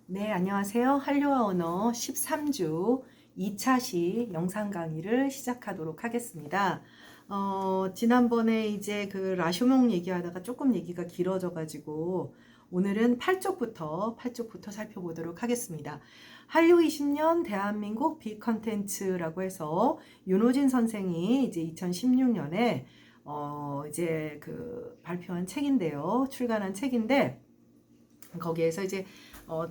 네, 안녕하세요. 한류와 언어 13주 2차 시 영상 강의를 시작하도록 하겠습니다. 지난번에 이제 그 라쇼몽 얘기하다가 조금 얘기가 길어져가지고 오늘은 8쪽부터 살펴보도록 하겠습니다. 한류 20년 대한민국 빅컨텐츠라고 해서 윤호진 선생이 이제 2016년에 이제 그 발표한 책인데요. 출간한 책인데 거기에서 이제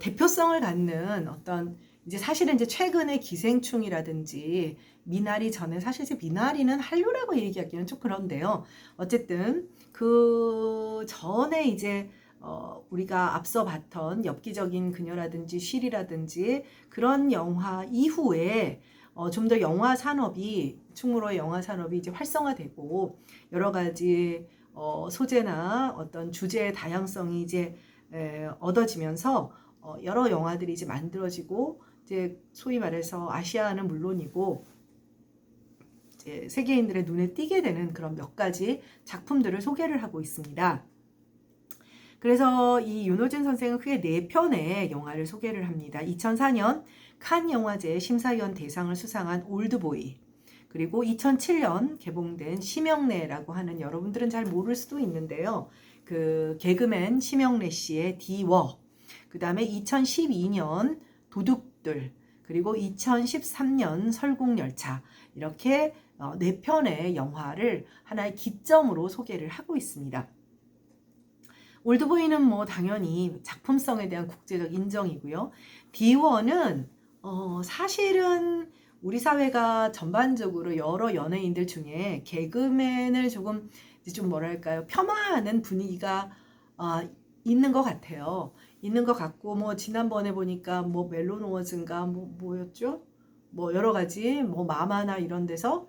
대표성을 갖는 어떤 이제 사실은 이제 최근에 기생충이라든지 미나리 전에 사실 이제 미나리는 한류라고 얘기하기는 좀 그런데요. 어쨌든 그 전에 이제 우리가 앞서 봤던 엽기적인 그녀라든지 쉴이라든지 그런 영화 이후에 좀 더 영화 산업이 충무로의 영화 산업이 이제 활성화되고 여러 가지 소재나 어떤 주제의 다양성이 이제 얻어지면서 여러 영화들이 이제 만들어지고 이제 소위 말해서 아시아는 물론이고 이제 세계인들의 눈에 띄게 되는 그런 몇 가지 작품들을 소개를 하고 있습니다. 그래서 이 윤호준 선생은 크게 4편의 영화를 소개를 합니다. 2004년 칸 영화제 심사위원 대상을 수상한 올드보이, 그리고 2007년 개봉된 심영래라고 하는, 여러분들은 잘 모를 수도 있는데요. 그 개그맨 심영래 씨의 디워, 그 다음에 2012년 도둑들, 그리고 2013년 설국열차, 이렇게 4편의 영화를 하나의 기점으로 소개를 하고 있습니다. 올드보이는 뭐 당연히 작품성에 대한 국제적 인정이고요. 디워는 사실은 우리 사회가 전반적으로 여러 연예인들 중에 개그맨을 조금 뭐랄까요, 폄하하는 분위기가 있는 것 같아요. 있는 것 같고, 뭐 지난번에 보니까 뭐 멜로노어즈인가 뭐였죠? 뭐 여러 가지 뭐 마마나 이런 데서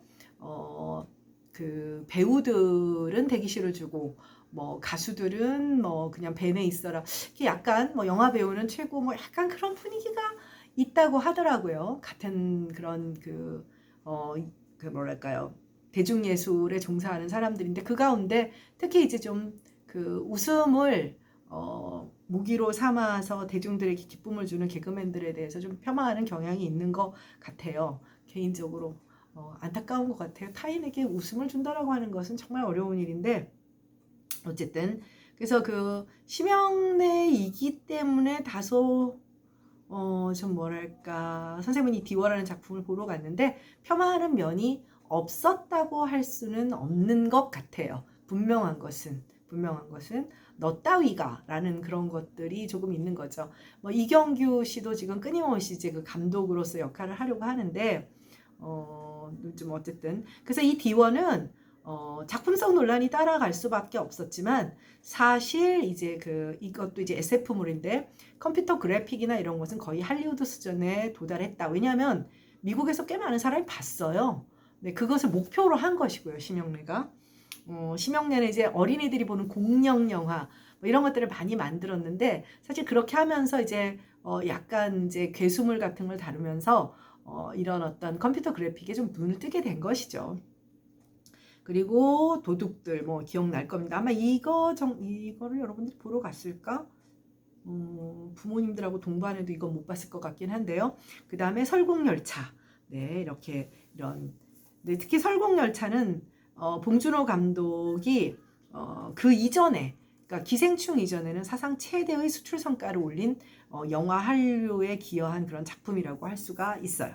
그 배우들은 대기실을 주고 뭐 가수들은 뭐 그냥 밴에 있어라. 이게 약간 뭐 영화 배우는 최고 뭐 약간 그런 분위기가 있다고 하더라고요. 같은 그런 그 뭐랄까요, 대중예술에 종사하는 사람들인데 그 가운데 특히 이제 좀 그 웃음을 무기로 삼아서 대중들에게 기쁨을 주는 개그맨들에 대해서 좀 폄하하는 경향이 있는 것 같아요. 개인적으로 안타까운 것 같아요. 타인에게 웃음을 준다라고 하는 것은 정말 어려운 일인데 어쨌든 그래서 그 심영래이기 때문에 다소 좀 뭐랄까, 선생님은 이 디워라는 작품을 보러 갔는데 폄하하는 면이 없었다고 할 수는 없는 것 같아요. 분명한 것은 너 따위가 라는 그런 것들이 조금 있는 거죠. 뭐 이경규 씨도 지금 끊임없이 이제 그 감독으로서 역할을 하려고 하는데 좀 어쨌든 그래서 이 디워는 작품성 논란이 따라갈 수밖에 없었지만 사실 이제 이것도 이제 SF물인데 컴퓨터 그래픽이나 이런 것은 거의 할리우드 수준에 도달했다. 왜냐하면 미국에서 꽤 많은 사람이 봤어요. 네, 그것을 목표로 한 것이고요, 심영래가. 심영래는 이제 어린이들이 보는 공룡 영화 뭐 이런 것들을 많이 만들었는데 사실 그렇게 하면서 이제 약간 이제 괴수물 같은 걸 다루면서 이런 어떤 컴퓨터 그래픽에 좀 눈을 뜨게 된 것이죠. 그리고 도둑들 뭐 기억날 겁니다. 아마 이거를 여러분들이 보러 갔을까? 부모님들하고 동반해도 이건 못 봤을 것 같긴 한데요. 그 다음에 설국열차. 네, 이렇게 이런. 네, 특히 설국열차는 봉준호 감독이 그 이전에, 그러니까 기생충 이전에는 사상 최대의 수출 성과를 올린 영화 한류에 기여한 그런 작품이라고 할 수가 있어요.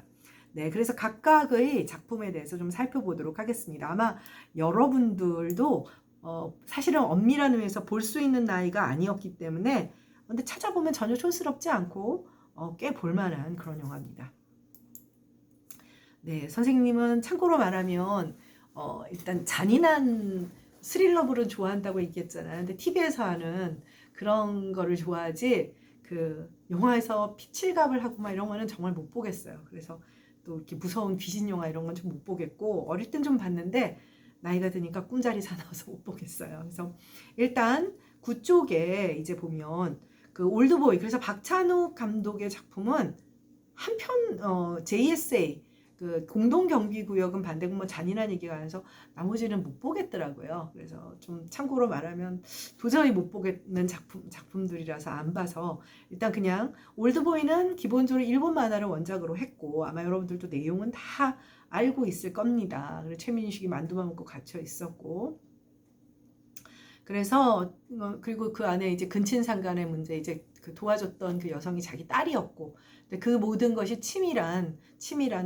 네, 그래서 각각의 작품에 대해서 좀 살펴보도록 하겠습니다. 아마 여러분들도 사실은 엄밀한 의미에서 볼 수 있는 나이가 아니었기 때문에 근데 찾아보면 전혀 촌스럽지 않고 꽤 볼만한 그런 영화입니다. 네, 선생님은 참고로 말하면 일단 잔인한 스릴러물은 좋아한다고 얘기했잖아요. 근데 TV에서 하는 그런 거를 좋아하지 그 영화에서 피칠갑을 하고 막 이런 거는 정말 못 보겠어요. 그래서 또 이렇게 무서운 귀신 영화 이런 건 좀 못 보겠고 어릴 땐 좀 봤는데 나이가 드니까 꿈자리 사나워서 못 보겠어요. 그래서 일단 그쪽에 이제 보면 그 올드보이, 그래서 박찬욱 감독의 작품은 한편 JSA 그 공동경비구역은 반대공모 잔인한 얘기가 나서 나머지는 못 보겠더라고요. 그래서 좀 참고로 말하면 도저히 못 보겠는 작품들이라서 안 봐서 일단 그냥 올드보이는 기본적으로 일본 만화를 원작으로 했고 아마 여러분들도 내용은 다 알고 있을 겁니다. 그리고 최민식이 만두만 먹고 갇혀 있었고 그래서 그리고 그 안에 이제 근친상간의 문제 이제 그 도와줬던 그 여성이 자기 딸이었고 근데 그 모든 것이 치밀한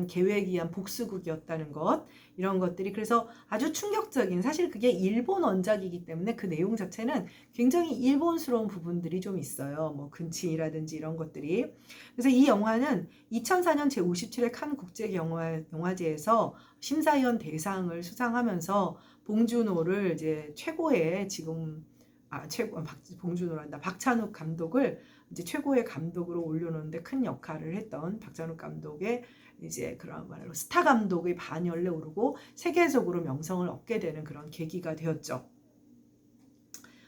계획에 의한 복수극이었다는 것 이런 것들이 그래서 아주 충격적인 사실 그게 일본 원작이기 때문에 그 내용 자체는 굉장히 일본스러운 부분들이 좀 있어요. 뭐 근친이라든지 이런 것들이 그래서 이 영화는 2004년 제57회 칸 국제영화제에서 심사위원 대상을 수상하면서 봉준호를 이제 최고의 지금 봉준호란다 박찬욱 감독을 이제 최고의 감독으로 올려놓는데 큰 역할을 했던 박찬욱 감독의 이제 그런 말로 스타 감독의 반열에 오르고 세계적으로 명성을 얻게 되는 그런 계기가 되었죠.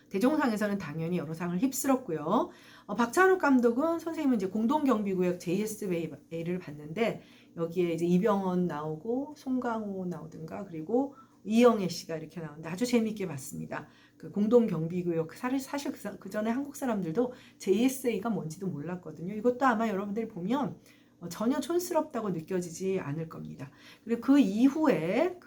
대종상에서는 당연히 여러 상을 휩쓸었고요. 박찬욱 감독은 선생님은 이제 공동경비구역 JSA를 봤는데 여기에 이제 이병헌 나오고 송강호 나오든가 그리고 이영애 씨가 이렇게 나오는데 아주 재미있게 봤습니다. 그 공동경비구역 사실 그 전에 한국 사람들도 JSA가 뭔지도 몰랐거든요. 이것도 아마 여러분들이 보면 전혀 촌스럽다고 느껴지지 않을 겁니다. 그리고 그 이후에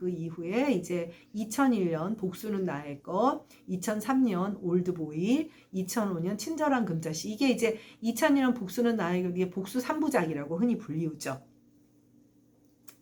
이제 2001년 복수는 나의 것, 2003년 올드보이, 2005년 친절한 금자씨 이게 이제 2002년 복수는 나의 것 이게 복수 3부작이라고 흔히 불리우죠.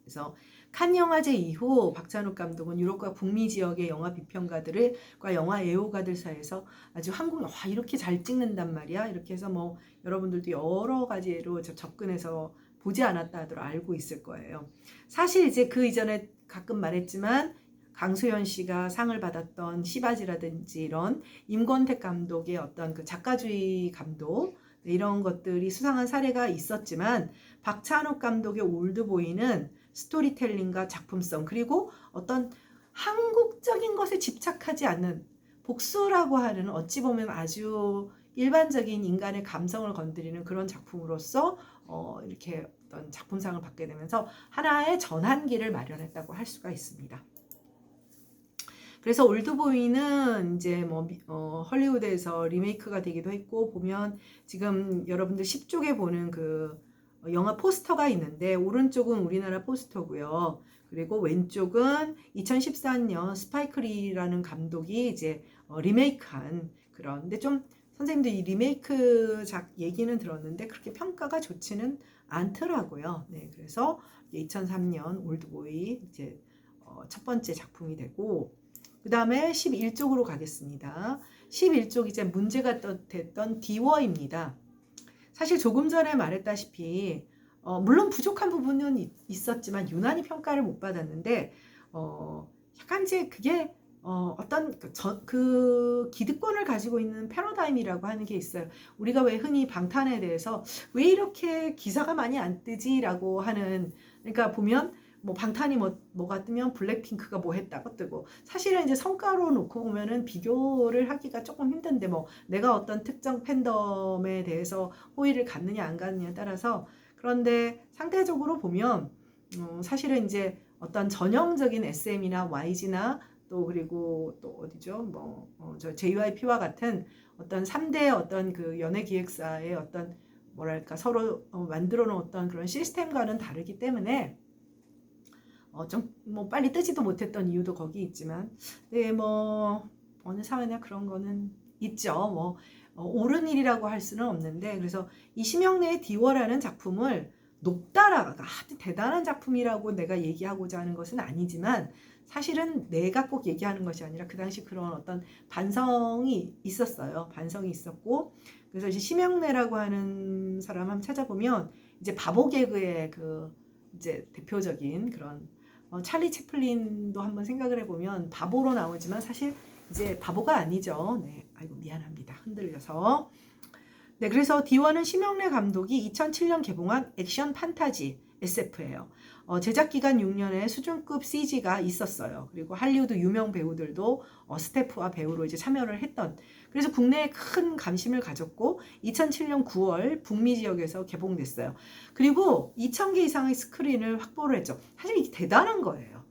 그래서 칸 영화제 이후 박찬욱 감독은 유럽과 북미 지역의 영화 비평가들과 영화 애호가들 사이에서 아주 한국 영화 이렇게 잘 찍는단 말이야. 이렇게 해서 뭐 여러분들도 여러 가지로 접근해서 보지 않았다 하더라도 알고 있을 거예요. 사실 이제 그 이전에 가끔 말했지만 강소연 씨가 상을 받았던 시바지라든지 이런 임권택 감독의 어떤 그 작가주의 감독 이런 것들이 수상한 사례가 있었지만 박찬욱 감독의 올드보이는 스토리텔링과 작품성 그리고 어떤 한국적인 것에 집착하지 않는 복수라고 하는 어찌 보면 아주 일반적인 인간의 감성을 건드리는 그런 작품으로서 이렇게 어떤 작품상을 받게 되면서 하나의 전환기를 마련했다고 할 수가 있습니다. 그래서 올드보이는 이제 헐리우드에서 리메이크가 되기도 했고 보면 지금 여러분들 10쪽에 보는 그 영화 포스터가 있는데 오른쪽은 우리나라 포스터고요. 그리고 왼쪽은 2014년 스파이크리라는 감독이 이제 리메이크한 그런 근데 좀 선생님도 이 리메이크작 얘기는 들었는데 그렇게 평가가 좋지는 않더라고요. 네, 그래서 2003년 올드보이 이제 첫 번째 작품이 되고 그 다음에 11쪽으로 가겠습니다. 11쪽 이제 문제가 됐던 디워입니다. 사실 조금 전에 말했다시피 물론 부족한 부분은 있었지만 유난히 평가를 못 받았는데 약간 이제 그게 어떤 그 기득권을 가지고 있는 패러다임이라고 하는 게 있어요. 우리가 왜 흔히 방탄에 대해서 왜 이렇게 기사가 많이 안 뜨지라고 하는 그러니까 보면 뭐 방탄이 뭐가 뜨면 블랙핑크가 뭐 했다고 뜨고 사실은 이제 성과로 놓고 보면은 비교를 하기가 조금 힘든데 뭐 내가 어떤 특정 팬덤에 대해서 호의를 갖느냐 안 갖느냐에 따라서 그런데 상대적으로 보면 사실은 이제 어떤 전형적인 SM이나 YG나 또 그리고 또 어디죠 저 JYP와 같은 어떤 3대 어떤 그 연예 기획사의 어떤 뭐랄까 서로 만들어 놓은 어떤 그런 시스템과는 다르기 때문에 좀 빨리 뜨지도 못했던 이유도 거기 있지만 네 어느 사회나 그런 거는 있죠. 옳은 일이라고 할 수는 없는데 그래서 이 심영래의 디워라는 작품을 높다라가 아주 대단한 작품이라고 내가 얘기하고자 하는 것은 아니지만 사실은 내가 꼭 얘기하는 것이 아니라 그 당시 그런 어떤 반성이 있었어요. 반성이 있었고 그래서 이제 심영래라고 하는 사람 한번 찾아보면 이제 바보 개그의 그 이제 대표적인 그런 찰리 채플린도 한번 생각을 해보면 바보로 나오지만 사실 이제 바보가 아니죠. 네, 아이고 미안합니다. 흔들려서. 네, 그래서 디워는 심영래 감독이 2007년 개봉한 액션 판타지 SF예요. 제작 기간 6년에 수준급 CG가 있었어요. 그리고 할리우드 유명 배우들도 스태프와 배우로 이제 참여를 했던 그래서 국내에 큰 관심을 가졌고 2007년 9월 북미 지역에서 개봉됐어요. 그리고 2,000개 이상의 스크린을 확보를 했죠. 사실 이게 대단한 거예요.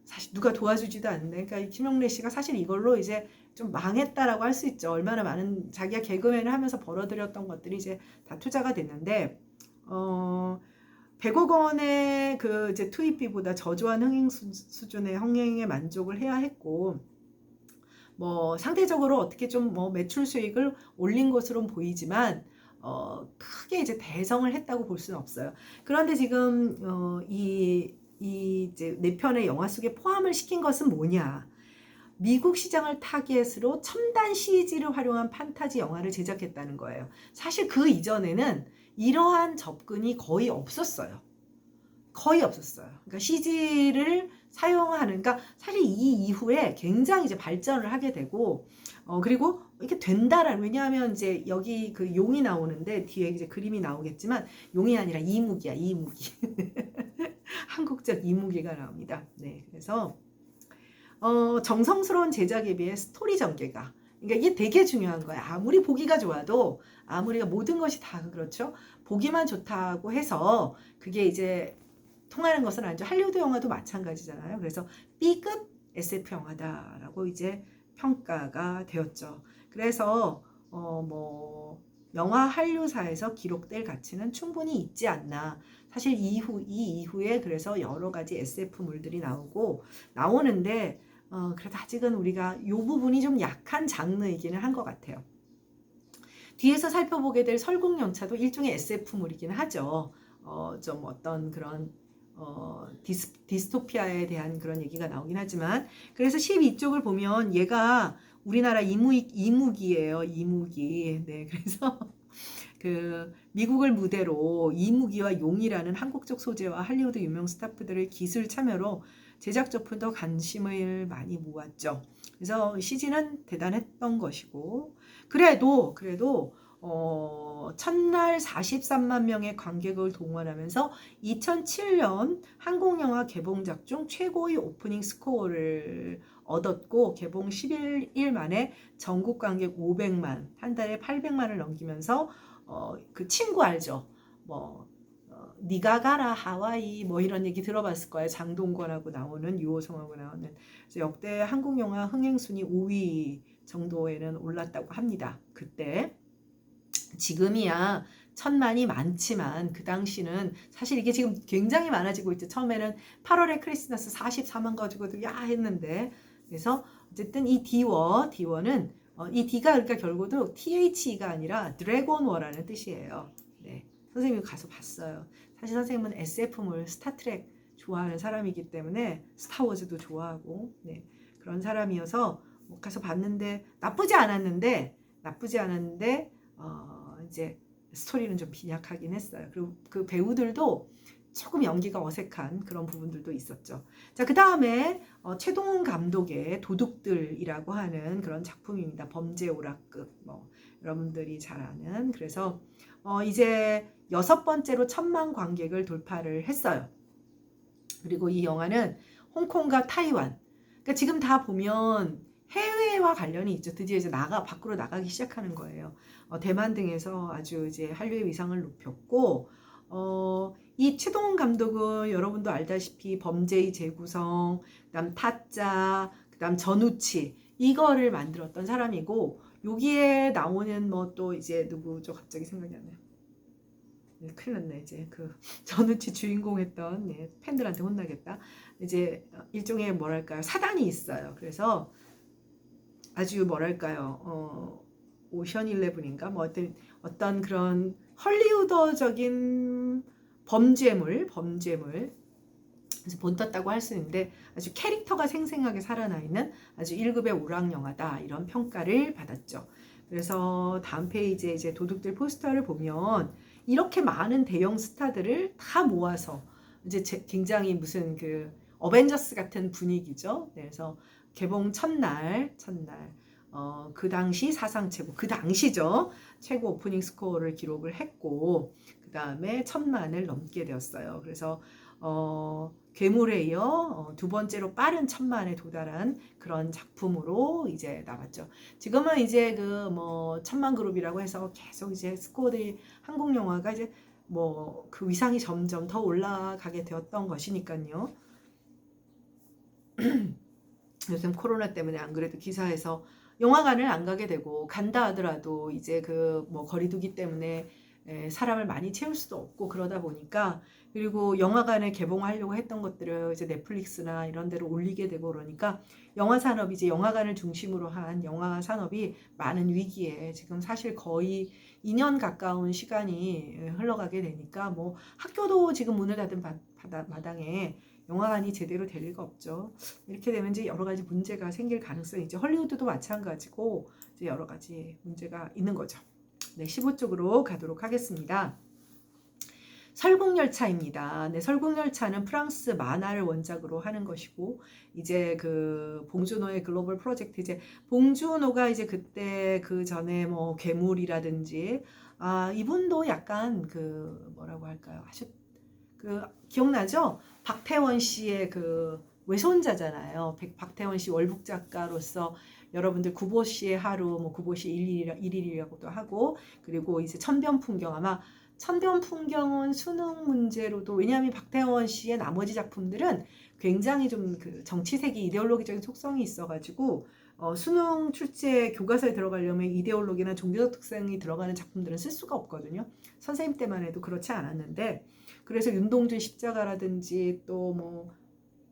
사실 누가 도와주지도 않네. 그러니까 김영래 씨가 사실 이걸로 이제 좀 망했다라고 할 수 있죠. 얼마나 많은 자기가 개그맨을 하면서 벌어들였던 것들이 이제 다 투자가 됐는데 100억 원의 그 이제 투입비보다 저조한 흥행 수준의 흥행에 만족을 해야 했고 뭐 상대적으로 어떻게 좀 뭐 매출 수익을 올린 것으로 보이지만 크게 이제 대성을 했다고 볼 수는 없어요. 그런데 지금 이 이제 네 편의 영화 속에 포함을 시킨 것은 뭐냐? 미국 시장을 타겟으로 첨단 CG를 활용한 판타지 영화를 제작했다는 거예요. 사실 그 이전에는 이러한 접근이 거의 없었어요. 거의 없었어요. 그러니까 CG를 사용하는, 그러니까 사실 이 이후에 굉장히 이제 발전을 하게 되고, 그리고 이렇게 된다라는, 왜냐하면 이제 여기 그 용이 나오는데 뒤에 이제 그림이 나오겠지만 용이 아니라 이무기야, 이무기. 한국적 이무기가 나옵니다. 네, 그래서 정성스러운 제작에 비해 스토리 전개가, 그러니까 이게 되게 중요한 거야. 아무리 보기가 좋아도, 아무리 모든 것이 다 그렇죠. 보기만 좋다고 해서 그게 이제 통하는 것은 아니죠. 할리우드 영화도 마찬가지잖아요. 그래서 B급 SF 영화다라고 이제 평가가 되었죠. 그래서 뭐 영화 한류사에서 기록될 가치는 충분히 있지 않나. 사실 이 이후에 그래서 여러 가지 SF물들이 나오는데 그래도 아직은 우리가 이 부분이 좀 약한 장르이기는 한 것 같아요. 뒤에서 살펴보게 될 설국열차도 일종의 SF물이기는 하죠. 좀 어떤 그런 디스토피아에 대한 그런 얘기가 나오긴 하지만, 그래서 12쪽을 보면 얘가 우리나라 이무기예요. 이무기. 네, 그래서 그 미국을 무대로 이무기와 용이라는 한국적 소재와 할리우드 유명 스타프들의 기술 참여로 제작 작품도 관심을 많이 모았죠. 그래서 CG는 대단했던 것이고, 그래도 첫날 43만 명의 관객을 동원하면서 2007년 한국 영화 개봉작 중 최고의 오프닝 스코어를 얻었고, 개봉 11일 만에 전국 관객 500만, 한 달에 800만을 넘기면서 그 친구 알죠? 뭐 니가 가라 하와이 뭐 이런 얘기 들어봤을 거예요. 장동건하고 나오는, 유호성하고 나오는. 그래서 역대 한국 영화 흥행 순위 5위 정도에는 올랐다고 합니다. 그때. 지금이야 1,000만이 많지만 그 당시는 사실 이게 지금 굉장히 많아지고 있죠. 처음에는 8월에 크리스마스 44만 가지고도 야 했는데, 그래서 어쨌든 이 D워는 이 D가 그러니까 결국은 THE가 아니라 드래곤워라는 뜻이에요. 네, 선생님이 가서 봤어요. 사실 선생님은 SF물, 스타트렉 좋아하는 사람이기 때문에 스타워즈도 좋아하고, 네, 그런 사람이어서 가서 봤는데 나쁘지 않았는데 이제 스토리는 좀 빈약하긴 했어요. 그리고 그 배우들도 조금 연기가 어색한 그런 부분들도 있었죠. 자, 그 다음에 최동훈 감독의 도둑들이라고 하는 그런 작품입니다. 범죄 오락극, 뭐 여러분들이 잘 아는. 그래서 이제 6번째로 1,000만 관객을 돌파를 했어요. 그리고 이 영화는 홍콩과 타이완, 그러니까 지금 다 보면 해외와 관련이 있죠. 드디어 이제 밖으로 나가기 시작하는 거예요. 대만 등에서 아주 이제 한류의 위상을 높였고, 이 최동훈 감독은 여러분도 알다시피 범죄의 재구성, 그다음 타짜, 그다음 전우치 이거를 만들었던 사람이고, 여기에 나오는 뭐 또 이제 누구죠? 갑자기 생각이 안 나요. 네, 큰일 났네. 이제 그 전우치 주인공 했던, 네, 팬들한테 혼나겠다. 이제 일종의 뭐랄까요, 사단이 있어요. 그래서 아주 뭐랄까요, 오션 11인가 뭐 어떤 그런 헐리우드적인 범죄물 그래서 본떴다고 할 수 있는데, 아주 캐릭터가 생생하게 살아나 있는 아주 1급의 오락 영화다, 이런 평가를 받았죠. 그래서 다음 페이지에 이제 도둑들 포스터를 보면 이렇게 많은 대형 스타들을 다 모아서 이제 굉장히 무슨 그 어벤져스 같은 분위기죠. 그래서 개봉 첫날 그 당시 사상 최고, 그 당시죠, 최고 오프닝 스코어를 기록을 했고, 그 다음에 1,000만을 넘게 되었어요. 그래서 괴물에 이어 두 번째로 빠른 1,000만에 도달한 그런 작품으로 이제 나왔죠. 지금은 이제 그 뭐 1,000만 그룹이라고 해서 계속 이제 스코어들이 한국 영화가 이제 뭐 그 위상이 점점 더 올라가게 되었던 것이니까요. 요즘 코로나 때문에 안 그래도 기사에서 영화관을 안 가게 되고 간다 하더라도 이제 그 뭐 거리두기 때문에 사람을 많이 채울 수도 없고 그러다 보니까 그리고 영화관에 개봉하려고 했던 것들을 이제 넷플릭스나 이런 데로 올리게 되고 그러니까 영화 산업이 이제 영화관을 중심으로 한 영화 산업이 많은 위기에 지금 사실 거의 2년 가까운 시간이 흘러가게 되니까 뭐 학교도 지금 문을 닫은 마당에 영화관이 제대로 될 리가 없죠. 이렇게 되면 이제 여러 가지 문제가 생길 가능성이 있죠. 헐리우드도 마찬가지고 이제 여러 가지 문제가 있는 거죠. 네, 15쪽으로 가도록 하겠습니다. 설국열차입니다. 네, 설국열차는 프랑스 만화를 원작으로 하는 것이고 이제 그 봉준호의 글로벌 프로젝트 이제 봉준호가 이제 그때 그 전에 뭐 괴물이라든지 이분도 약간 그 뭐라고 할까요? 아주 그 기억나죠? 박태원 씨의 그 외손자잖아요. 박태원 씨 월북 작가로서 여러분들 구보 씨의 하루, 뭐 구보 씨 일일이라고도 하고 그리고 이제 천변 풍경 아마 천변 풍경은 수능 문제로도 왜냐하면 박태원 씨의 나머지 작품들은 굉장히 좀 그 정치색이 이데올로기적인 속성이 있어가지고 수능 출제 교과서에 들어가려면 이데올로기나 종교적 특성이 들어가는 작품들은 쓸 수가 없거든요. 선생님 때만 해도 그렇지 않았는데 그래서 윤동주의 십자가라든지 또 뭐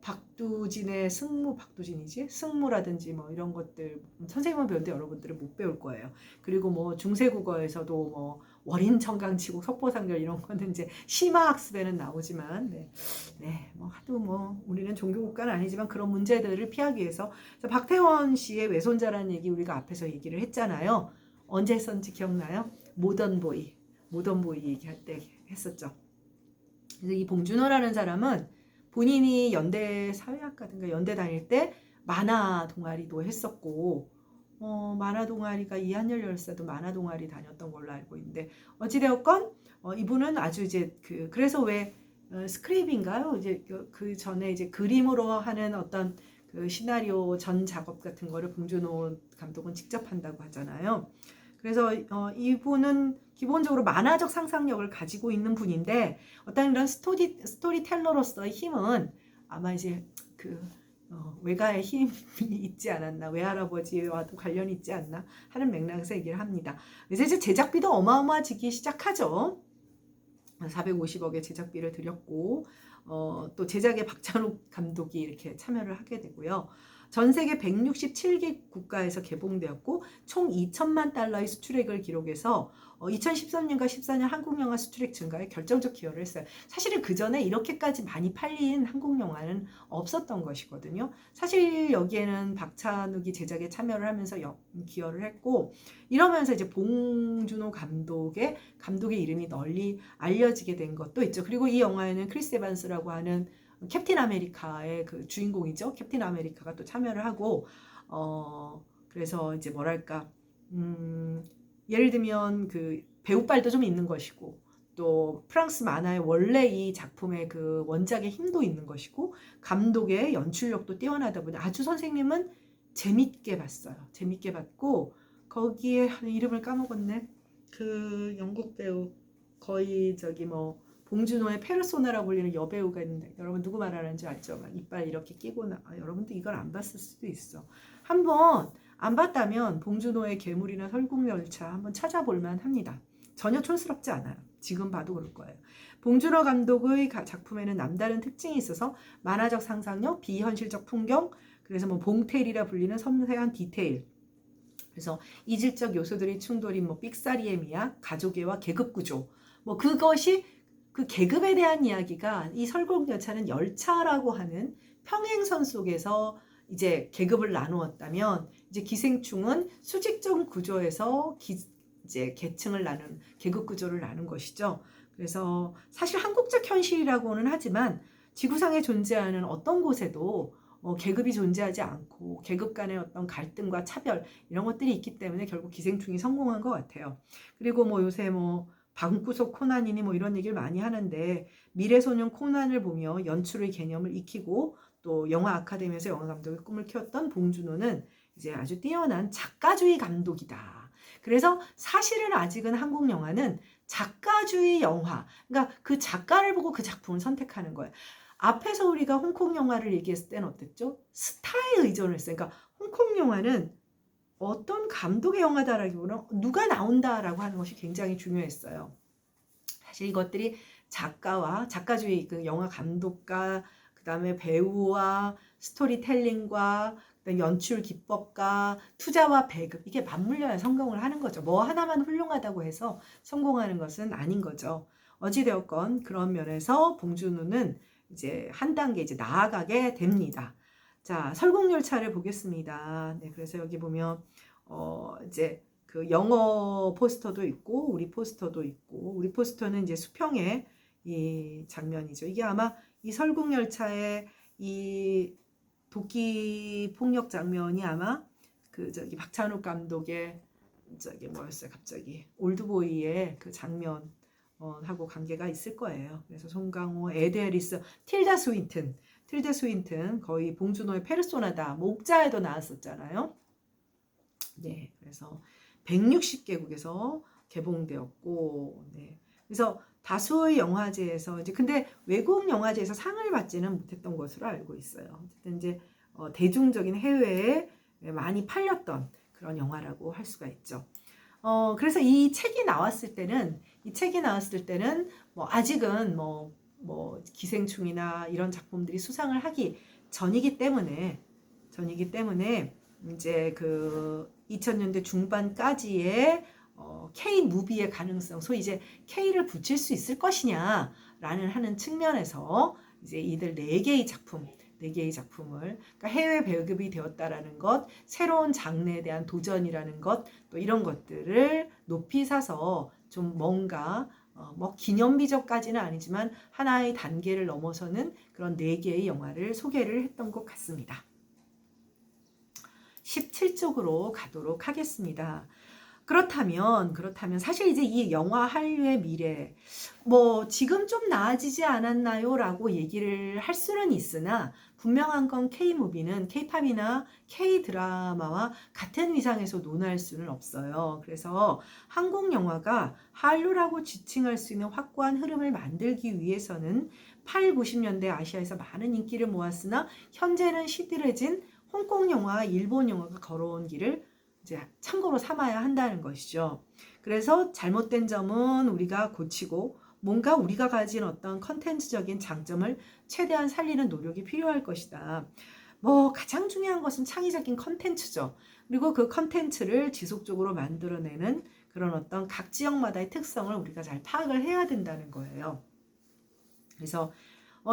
박두진의 승무라든지 뭐 이런 것들 선생님은 배우는데 여러분들은 못 배울 거예요. 그리고 뭐 중세국어에서도 뭐 월인청강치국 석보상절 이런 거는 이제 심화학습에는 나오지만 뭐 하도 뭐 우리는 종교국가는 아니지만 그런 문제들을 피하기 위해서 박태원 씨의 외손자라는 얘기 우리가 앞에서 얘기를 했잖아요. 언제 했었는지 기억나요? 모던보이 얘기할 때 했었죠. 그래서 이 봉준호라는 사람은 본인이 연대 사회학과든가 연대 다닐 때 만화 동아리도 했었고 만화 동아리가 이한열 열사도 만화 동아리 다녔던 걸로 알고 있는데 어찌되었건 이분은 아주 이제 그래서 왜 스크립인가요? 이제 그 전에 이제 그림으로 하는 어떤 그 시나리오 전 작업 같은 거를 봉준호 감독은 직접 한다고 하잖아요. 그래서 이분은 기본적으로 만화적 상상력을 가지고 있는 분인데 어떤 이런 스토리텔러로서의 힘은 아마 이제 그 외가의 힘이 있지 않았나 외할아버지와도 관련이 있지 않나 하는 맥락에서 얘기를 합니다. 그래서 이제 제작비도 어마어마해지기 시작하죠. 450억의 제작비를 들였고 또 제작에 박찬욱 감독이 이렇게 참여를 하게 되고요. 전 세계 167개 국가에서 개봉되었고 총 2천만 달러의 수출액을 기록해서 2013년과 14년 한국 영화 수출액 증가에 결정적 기여를 했어요. 사실은 그 전에 이렇게까지 많이 팔린 한국 영화는 없었던 것이거든요. 사실 여기에는 박찬욱이 제작에 참여를 하면서 기여를 했고 이러면서 이제 봉준호 감독의 이름이 널리 알려지게 된 것도 있죠. 그리고 이 영화에는 크리스 에반스라고 하는 캡틴 아메리카의 그 주인공이죠. 캡틴 아메리카가 또 참여를 하고 그래서 이제 뭐랄까 예를 들면 그 배우빨도 좀 있는 것이고 또 프랑스 만화의 원래 이 작품의 그 원작의 힘도 있는 것이고 감독의 연출력도 뛰어나다 보니 아주 선생님은 재밌게 봤어요. 재밌게 봤고 거기에 이름을 까먹었네. 그 영국 배우 거의 저기 뭐 봉준호의 페르소나라고 불리는 여배우가 있는데 여러분 누구 말하는지 알죠? 막 이빨 이렇게 끼고 여러분도 이걸 안 봤을 수도 있어. 한번 안 봤다면 봉준호의 괴물이나 설국열차 한번 찾아볼만 합니다. 전혀 촌스럽지 않아요. 지금 봐도 그럴 거예요. 봉준호 감독의 작품에는 남다른 특징이 있어서 만화적 상상력, 비현실적 풍경, 그래서 뭐 봉텔이라 불리는 섬세한 디테일, 그래서 이질적 요소들의 충돌인 뭐 삑사리의 미학, 가족애와 계급 구조, 뭐 그것이 그 계급에 대한 이야기가 이 설국열차는 열차라고 하는 평행선 속에서 이제 계급을 나누었다면 이제 기생충은 수직적 구조에서 이제 계층을 나눈 계급 구조를 나눈 것이죠. 그래서 사실 한국적 현실이라고는 하지만 지구상에 존재하는 어떤 곳에도 계급이 존재하지 않고 계급 간의 어떤 갈등과 차별 이런 것들이 있기 때문에 결국 기생충이 성공한 것 같아요. 그리고 뭐 요새 뭐 방구석 코난이니 뭐 이런 얘기를 많이 하는데 미래소년 코난을 보며 연출의 개념을 익히고 또 영화 아카데미에서 영화 감독의 꿈을 키웠던 봉준호는 이제 아주 뛰어난 작가주의 감독이다. 그래서 사실은 아직은 한국 영화는 작가주의 영화, 그러니까 그 작가를 보고 그 작품을 선택하는 거예요. 앞에서 우리가 홍콩 영화를 얘기했을 때는 어땠죠? 스타에 의존을 했어요. 그러니까 홍콩 영화는 어떤 감독의 영화다라기보다는 누가 나온다라고 하는 것이 굉장히 중요했어요. 사실 이것들이 작가와 작가주의 그 영화 감독과 그다음에 배우와 스토리텔링과 연출 기법과 투자와 배급 이게 맞물려야 성공을 하는 거죠. 뭐 하나만 훌륭하다고 해서 성공하는 것은 아닌 거죠. 어찌되었건 그런 면에서 봉준호는 이제 한 단계 이제 나아가게 됩니다. 자, 설국열차를 보겠습니다. 네, 그래서 여기 보면 이제 그 영어 포스터도 있고 우리 포스터도 있고 우리 포스터는 이제 수평의 이 장면이죠. 이게 아마 이 설국열차의 이 도끼 폭력 장면이 아마 그 저기 박찬욱 감독의 저기 뭐였어요? 갑자기 올드보이의 그 장면 하고 관계가 있을 거예요. 그래서 송강호, 에드 해리스, 틸다 스윈튼 거의 봉준호의 페르소나다. 목자에도 나왔었잖아요. 네, 그래서 160개국에서 개봉되었고, 네. 그래서 다수의 영화제에서 이제 근데 외국 영화제에서 상을 받지는 못했던 것으로 알고 있어요. 어쨌든 이제 대중적인 해외에 많이 팔렸던 그런 영화라고 할 수가 있죠. 그래서 이 책이 나왔을 때는 뭐 아직은 뭐 기생충이나 이런 작품들이 수상을 하기 전이기 때문에 이제 그 2000년대 중반까지의 K 무비의 가능성, 소위 이제 K를 붙일 수 있을 것이냐라는 하는 측면에서 이제 이들 4개의 작품을 그러니까 해외 배급이 되었다라는 것, 새로운 장르에 대한 도전이라는 것, 또 이런 것들을 높이 사서 좀 뭔가 뭐 기념비적까지는 아니지만 하나의 단계를 넘어서는 그런 4개의 영화를 소개를 했던 것 같습니다. 17쪽으로 가도록 하겠습니다. 그렇다면 사실 이제 이 영화 한류의 미래 뭐 지금 좀 나아지지 않았나요? 라고 얘기를 할 수는 있으나 분명한 건 K무비는 K팝이나 K드라마와 같은 위상에서 논할 수는 없어요. 그래서 한국 영화가 한류라고 지칭할 수 있는 확고한 흐름을 만들기 위해서는 8, 90년대 아시아에서 많은 인기를 모았으나 현재는 시들해진 홍콩 영화와 일본 영화가 걸어온 길을 이제 참고로 삼아야 한다는 것이죠. 그래서 잘못된 점은 우리가 고치고 뭔가 우리가 가진 어떤 컨텐츠적인 장점을 최대한 살리는 노력이 필요할 것이다. 뭐 가장 중요한 것은 창의적인 컨텐츠죠. 그리고 그 컨텐츠를 지속적으로 만들어내는 그런 어떤 각 지역마다의 특성을 우리가 잘 파악을 해야 된다는 거예요. 그래서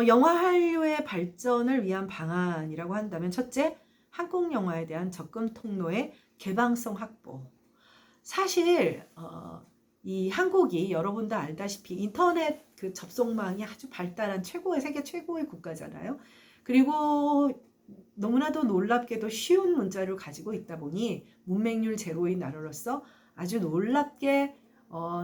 영화 한류의 발전을 위한 방안이라고 한다면 첫째, 한국 영화에 대한 접근 통로의 개방성 확보. 사실 이 한국이 여러분도 알다시피 인터넷 그 접속망이 아주 발달한 세계 최고의 국가잖아요. 그리고 너무나도 놀랍게도 쉬운 문자를 가지고 있다 보니 문맹률 제로인 나라로서 아주 놀랍게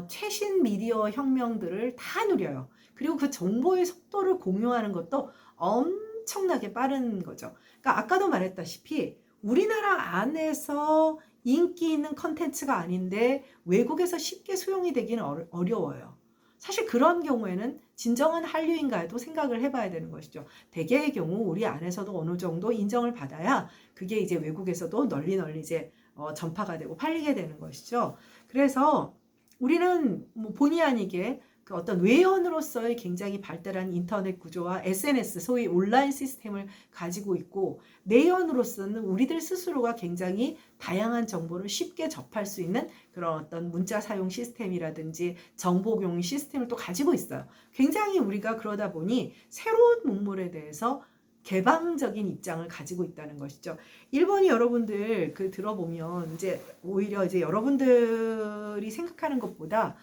최신 미디어 혁명들을 다 누려요. 그리고 그 정보의 속도를 공유하는 것도 엄청나게 빠른 거죠. 그러니까 아까도 말했다시피 우리나라 안에서 인기 있는 컨텐츠가 아닌데 외국에서 쉽게 수용이 되기는 어려워요. 사실 그런 경우에는 진정한 한류인가에도 생각을 해봐야 되는 것이죠. 대개의 경우 우리 안에서도 어느 정도 인정을 받아야 그게 이제 외국에서도 널리 이제 전파가 되고 팔리게 되는 것이죠. 그래서 우리는 뭐 본의 아니게 그 어떤 외연으로서의 굉장히 발달한 인터넷 구조와 SNS, 소위 온라인 시스템을 가지고 있고 내연으로서는 우리들 스스로가 굉장히 다양한 정보를 쉽게 접할 수 있는 그런 어떤 문자 사용 시스템이라든지 정보 공유 시스템을 또 가지고 있어요. 굉장히 우리가 그러다 보니 새로운 문물에 대해서 개방적인 입장을 가지고 있다는 것이죠. 일본이 여러분들 그 들어보면 이제 오히려 이제 여러분들이 생각하는 것보다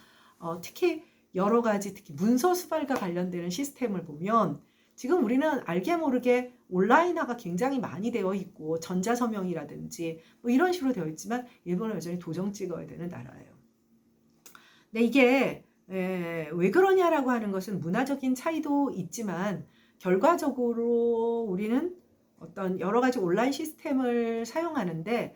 특히 여러 가지 특히 문서 수발과 관련되는 시스템을 보면 지금 우리는 알게 모르게 온라인화가 굉장히 많이 되어 있고 전자서명이라든지 뭐 이런 식으로 되어 있지만 일본은 여전히 도장 찍어야 되는 나라예요. 근데 이게 왜 그러냐라고 하는 것은 문화적인 차이도 있지만 결과적으로 우리는 어떤 여러 가지 온라인 시스템을 사용하는데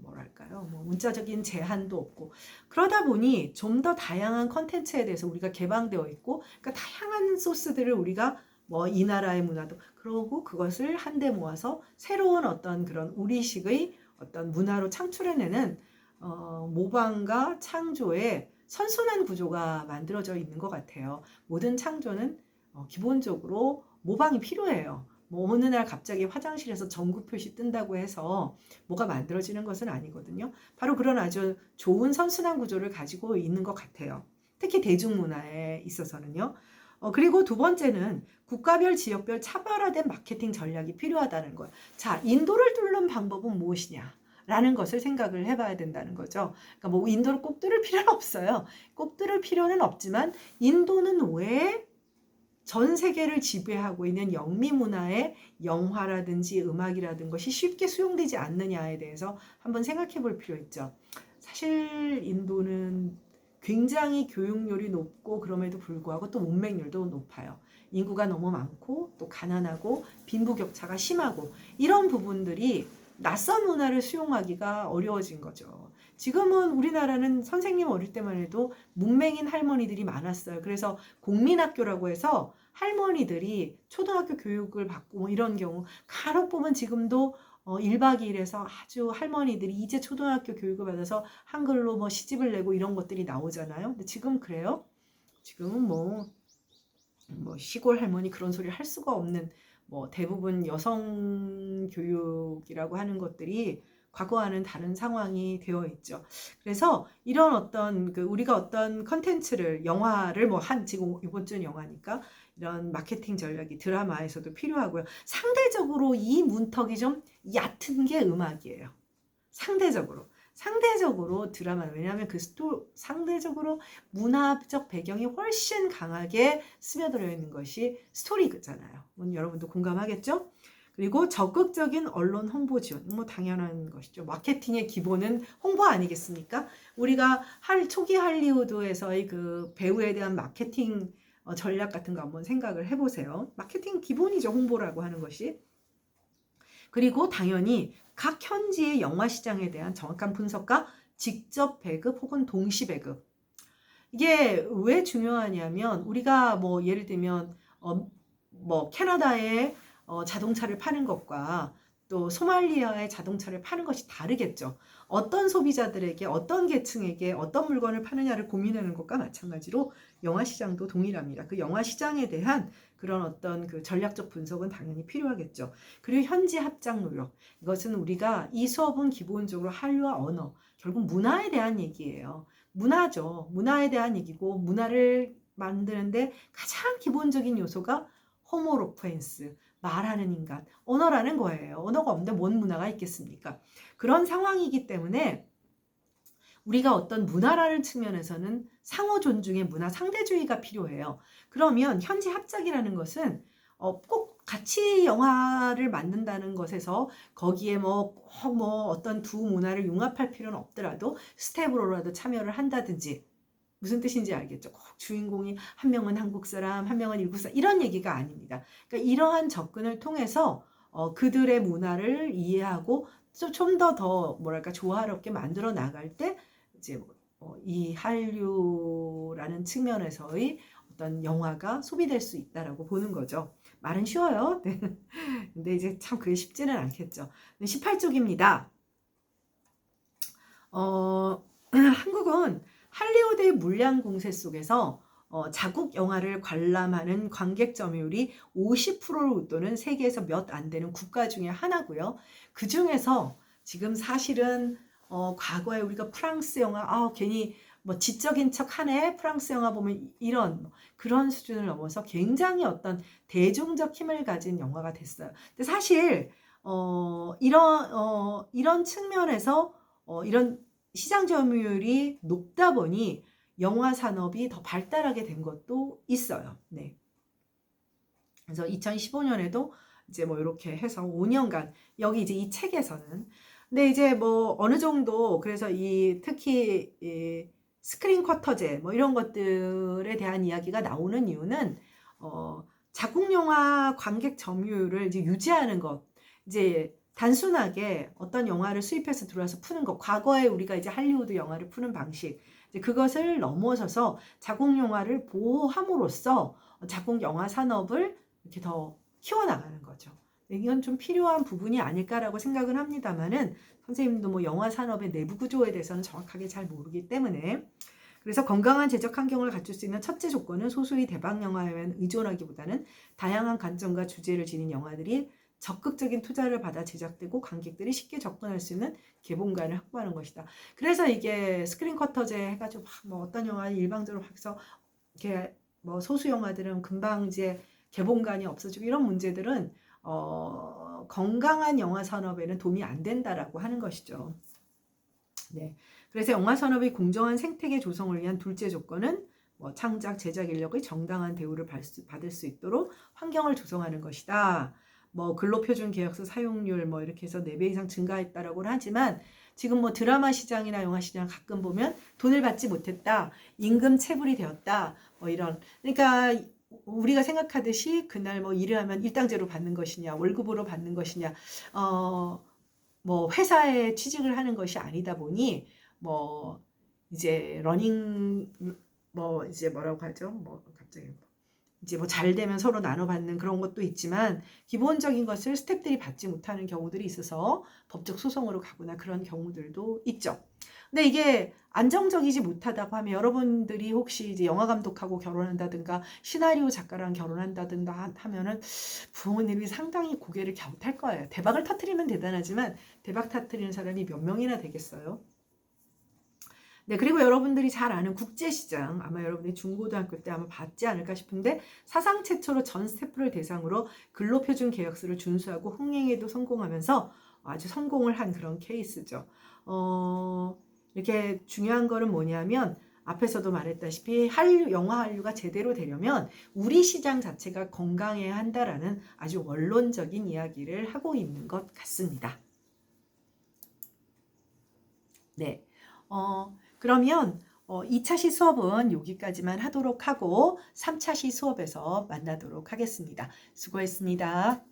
뭐랄까요? 뭐 문자적인 제한도 없고 그러다 보니 좀 더 다양한 컨텐츠에 대해서 우리가 개방되어 있고 그러니까 다양한 소스들을 우리가 뭐 이 나라의 문화도 그러고 그것을 한데 모아서 새로운 어떤 그런 우리식의 어떤 문화로 창출해내는 모방과 창조의 선순환 구조가 만들어져 있는 것 같아요. 모든 창조는 기본적으로 모방이 필요해요. 뭐 어느 날 갑자기 화장실에서 전구 표시 뜬다고 해서 뭐가 만들어지는 것은 아니거든요. 바로 그런 아주 좋은 선순환 구조를 가지고 있는 것 같아요. 특히 대중문화에 있어서는요. 그리고 두 번째는 국가별, 지역별 차별화된 마케팅 전략이 필요하다는 거예요. 자, 인도를 뚫는 방법은 무엇이냐? 라는 것을 생각을 해봐야 된다는 거죠. 그러니까 뭐 인도를 꼭 뚫을 필요는 없어요. 꼭 뚫을 필요는 없지만 인도는 왜 전 세계를 지배하고 있는 영미 문화의 영화라든지 음악이라든 것이 쉽게 수용되지 않느냐에 대해서 한번 생각해 볼 필요 있죠. 사실 인도는 굉장히 교육률이 높고 그럼에도 불구하고 또 문맹률도 높아요. 인구가 너무 많고 또 가난하고 빈부격차가 심하고 이런 부분들이 낯선 문화를 수용하기가 어려워진 거죠. 지금은 우리나라는 선생님 어릴 때만 해도 문맹인 할머니들이 많았어요. 그래서 공민학교라고 해서 할머니들이 초등학교 교육을 받고 뭐 이런 경우 간혹 보면 지금도 1박 2일에서 아주 할머니들이 이제 초등학교 교육을 받아서 한글로 뭐 시집을 내고 이런 것들이 나오잖아요. 근데 지금 그래요? 지금은 뭐 시골 할머니 그런 소리 할 수가 없는 뭐 대부분 여성 교육이라고 하는 것들이 과거와는 다른 상황이 되어 있죠. 그래서 이런 어떤 우리가 어떤 컨텐츠를 영화를 뭐 지금 이번 주는 영화니까 이런 마케팅 전략이 드라마에서도 필요하고요. 상대적으로 이 문턱이 좀 얕은 게 음악이에요. 상대적으로 드라마는 왜냐하면 상대적으로 문화적 배경이 훨씬 강하게 스며들어 있는 것이 스토리잖아요. 여러분도 공감하겠죠? 그리고 적극적인 언론 홍보 지원, 뭐 당연한 것이죠. 마케팅의 기본은 홍보 아니겠습니까? 우리가 초기 할리우드에서의 그 배우에 대한 마케팅 전략 같은 거 한번 생각을 해보세요. 마케팅 기본이죠, 홍보라고 하는 것이. 그리고 당연히 각 현지의 영화 시장에 대한 정확한 분석과 직접 배급 혹은 동시 배급. 이게 왜 중요하냐면 우리가 뭐 예를 들면 뭐 캐나다에 자동차를 파는 것과 또 소말리아의 자동차를 파는 것이 다르겠죠. 어떤 소비자들에게 어떤 계층에게 어떤 물건을 파느냐를 고민하는 것과 마찬가지로 영화 시장도 동일합니다. 그 영화 시장에 대한 그런 어떤 그 전략적 분석은 당연히 필요하겠죠. 그리고 현지 합작 노력. 이것은 우리가 이 수업은 기본적으로 한류와 언어, 결국 문화에 대한 얘기예요. 문화죠. 문화에 대한 얘기고 문화를 만드는데 가장 기본적인 요소가 호모로프엔스, 말하는 인간, 언어라는 거예요. 언어가 없는데 뭔 문화가 있겠습니까? 그런 상황이기 때문에 우리가 어떤 문화라는 측면에서는 상호 존중의 문화 상대주의가 필요해요. 그러면 현지 합작이라는 것은 꼭 같이 영화를 만든다는 것에서 거기에 뭐 어떤 두 문화를 융합할 필요는 없더라도 스텝으로라도 참여를 한다든지 무슨 뜻인지 알겠죠? 꼭 주인공이 한 명은 한국 사람, 한 명은 일본 사람 이런 얘기가 아닙니다. 그러니까 이러한 접근을 통해서 그들의 문화를 이해하고 좀 더 뭐랄까 조화롭게 만들어 나갈 때 이제 이 한류라는 측면에서의 어떤 영화가 소비될 수 있다라고 보는 거죠. 말은 쉬워요. 네. 근데 이제 참 그게 쉽지는 않겠죠. 18쪽입니다. 한국은 할리우드의 물량 공세 속에서 자국 영화를 관람하는 관객 점유율이 50%를 웃도는 세계에서 몇 안 되는 국가 중에 하나고요. 그 중에서 지금 사실은 과거에 우리가 프랑스 영화 괜히 뭐 지적인 척 하네 프랑스 영화 보면 이런 그런 수준을 넘어서 굉장히 어떤 대중적 힘을 가진 영화가 됐어요. 근데 사실 이런 측면에서 이런 시장 점유율이 높다 보니 영화 산업이 더 발달하게 된 것도 있어요. 네. 그래서 2015년에도 이제 뭐 이렇게 해서 5년간 여기 이제 이 책에서는 근데 이제 뭐 어느 정도 그래서 특히 스크린 쿼터제 뭐 이런 것들에 대한 이야기가 나오는 이유는 자국 영화 관객 점유율을 이제 유지하는 것. 이제 단순하게 어떤 영화를 수입해서 들어와서 푸는 것. 과거에 우리가 이제 할리우드 영화를 푸는 방식. 이제 그것을 넘어서서 자국 영화를 보호함으로써 자국 영화 산업을 이렇게 더 키워나가는 거죠. 이건 좀 필요한 부분이 아닐까라고 생각을 합니다만은 선생님도 뭐 영화 산업의 내부 구조에 대해서는 정확하게 잘 모르기 때문에 그래서 건강한 제작 환경을 갖출 수 있는 첫째 조건은 소수의 대박 영화에만 의존하기보다는 다양한 관점과 주제를 지닌 영화들이 적극적인 투자를 받아 제작되고 관객들이 쉽게 접근할 수 있는 개봉관을 확보하는 것이다. 그래서 이게 스크린 쿼터제 해가지고 뭐 어떤 영화를 일방적으로 해서 이렇게 뭐 소수 영화들은 금방 이제 개봉관이 없어지고 이런 문제들은 건강한 영화 산업에는 도움이 안 된다라고 하는 것이죠. 네. 그래서 영화 산업의 공정한 생태계 조성을 위한 둘째 조건은 뭐 창작, 제작 인력의 정당한 대우를 받을 수 있도록 환경을 조성하는 것이다. 뭐 근로표준 계약서 사용률 뭐 이렇게 해서 4배 이상 증가했다라고 하지만 지금 뭐 드라마 시장이나 영화 시장 가끔 보면 돈을 받지 못했다. 임금 체불이 되었다. 뭐 이런. 그러니까 우리가 생각하듯이 그날 뭐 일을 하면 일당제로 받는 것이냐, 월급으로 받는 것이냐, 뭐 회사에 취직을 하는 것이 아니다 보니 뭐 이제 러닝 뭐 이제 뭐라고 하죠? 뭐 갑자기 이제 뭐 잘 되면 서로 나눠 받는 그런 것도 있지만 기본적인 것을 스태프들이 받지 못하는 경우들이 있어서 법적 소송으로 가거나 그런 경우들도 있죠. 근데 이게 안정적이지 못하다고 하면 여러분들이 혹시 이제 영화 감독하고 결혼한다든가 시나리오 작가랑 결혼한다든가 하면은 부모님이 상당히 고개를 갸웃할 거예요. 대박을 터뜨리면 대단하지만 대박 터뜨리는 사람이 몇 명이나 되겠어요? 네, 그리고 여러분들이 잘 아는 국제시장, 아마 여러분들이 중고등학교 때 아마 봤지 않을까 싶은데 사상 최초로 전 스태프를 대상으로 근로표준 계약서를 준수하고 흥행에도 성공하면서 아주 성공을 한 그런 케이스죠. 이렇게 중요한 거는 뭐냐면 앞에서도 말했다시피 영화 한류가 제대로 되려면 우리 시장 자체가 건강해야 한다라는 아주 원론적인 이야기를 하고 있는 것 같습니다. 네. 그러면 2차 시 수업은 여기까지만 하도록 하고 3차 시 수업에서 만나도록 하겠습니다. 수고했습니다.